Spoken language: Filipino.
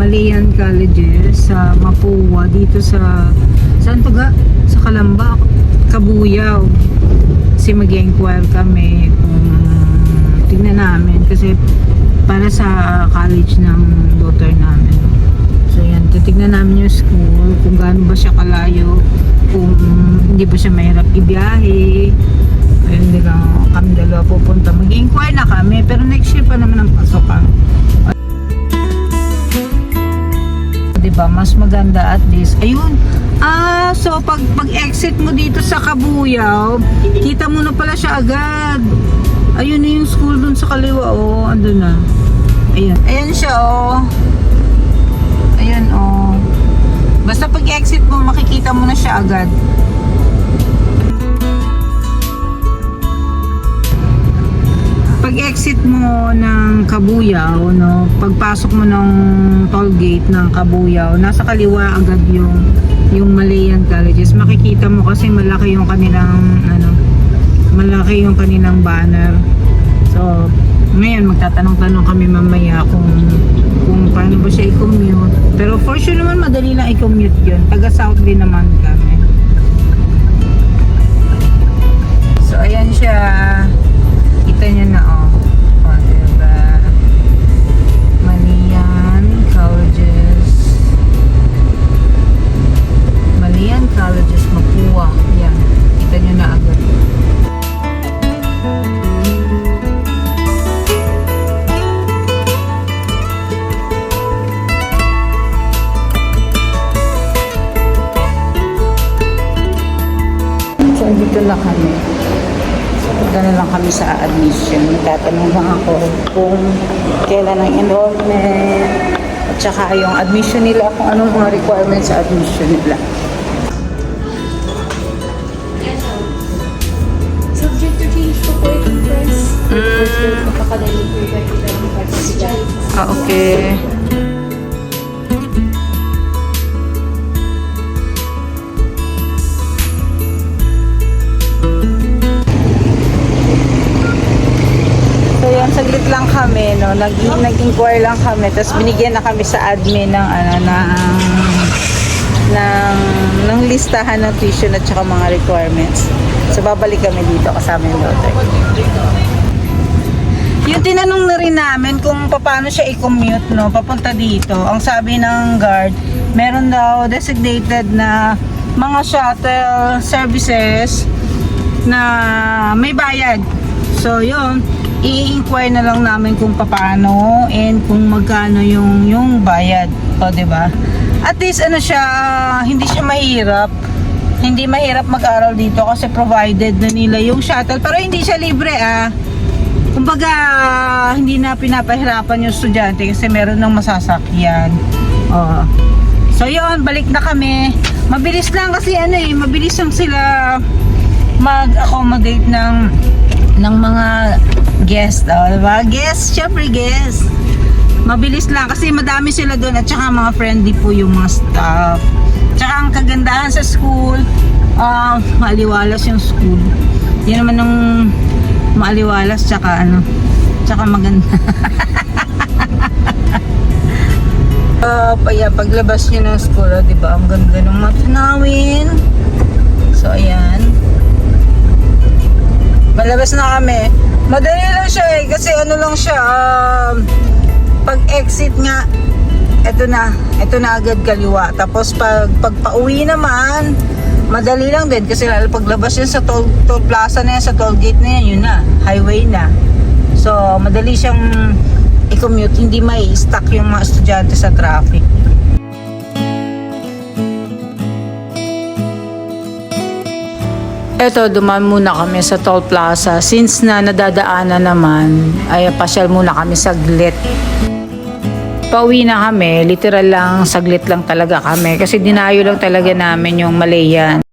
Malayan Colleges sa Mapua dito sa saan to ga? Sa Calamba, Cabuyao. Kasi mag-inquire kami kung tignan namin kasi para sa college ng daughter namin. So yan, titignan namin yung school, kung gaano ba siya kalayo, kung hindi ba siya mahirap ibiyahe. Ayun, hindi lang kami dalawa pupunta. Mag-inquire na kami, pero next year pa naman ang pasokan. Diba, mas maganda at least. Ayun. So pag-exit mo dito sa Cabuyao, kita mo na pala siya agad. Ayun na yung school dun sa kaliwa, oh. Andun na. Ayan. Ayan siya, oh. Ayan, oh. Basta pag-exit mo, makikita mo na siya agad. Pag-exit mo ng Cabuyao, no, pagpasok mo ng toll gate ng Cabuyao, nasa kaliwa agad yung Malayan Colleges. Makikita mo kasi malaki yung kanilang malaki yung kanilang banner. So, ngayon magtatanong-tanong kami mamaya kung paano ba siya i-commute. Pero for sure naman madali lang i-commute 'yun. Taga South din naman kami. So, ayan siya. Kita niyo na, oh. Oh, diba? Malayan Colleges. Malayan Colleges, Mapua. Yan. Kita niyo na agad. So, dito na kami. Punta na lang kami sa admission. Tatanong lang ako kung kailan ang enrollment at saka yung admission nila, kung anong mga requirements sa admission nila. Subject to change po po ito first. Makakadali po yung participants. Okay. So yan, saglit lang kami, no. Nag-inquire lang kami, tapos binigyan na kami sa admin ng ng listahan ng tuition at saka mga requirements. So babalik kami dito kasama yung daughter. Yung tinanong na rin namin kung paano siya i-commute, no, papunta dito. Ang sabi ng guard, meron daw designated na mga shuttle services na may bayad. So yun, i-inquire na lang namin kung paano and kung magkano yung bayad. O, diba? At least ano siya, hindi siya mahirap. Hindi mahirap mag-aral dito kasi provided na nila yung shuttle. Pero hindi siya libre, Kumbaga, hindi na pinapahirapan yung estudyante kasi meron ng masasakyan. O. So yun, balik na kami. Mabilis lang kasi mabilis lang sila mag-accommodate ng mga guest, diba? Guest, syempre guest. Mabilis lang kasi madami sila doon at saka mga friendly po yung mga staff. Tsaka ang kagandahan sa school, maaliwalas yung school. Yan naman ng maaliwalas tsaka tsaka maganda. Paglabas nyo ng school, diba? Ang ganda ng matunawin. So, ayan. Malabas na kami. Madali lang siya kasi lang siya, pag exit nga, eto na agad kaliwa. Tapos pag pauwi naman, madali lang din kasi lalo paglabas yun sa toll plaza na yan, sa toll gate na yan, yun na, highway na. So, madali siyang i-commute, hindi may stuck yung mga estudyante sa traffic. Eto, dumaan muna kami sa toll plaza. Since na nadadaanan naman, ay pasyal muna kami saglit. Pauwi na kami, literal lang, saglit lang talaga kami. Kasi dinayo lang talaga namin yung Malayan.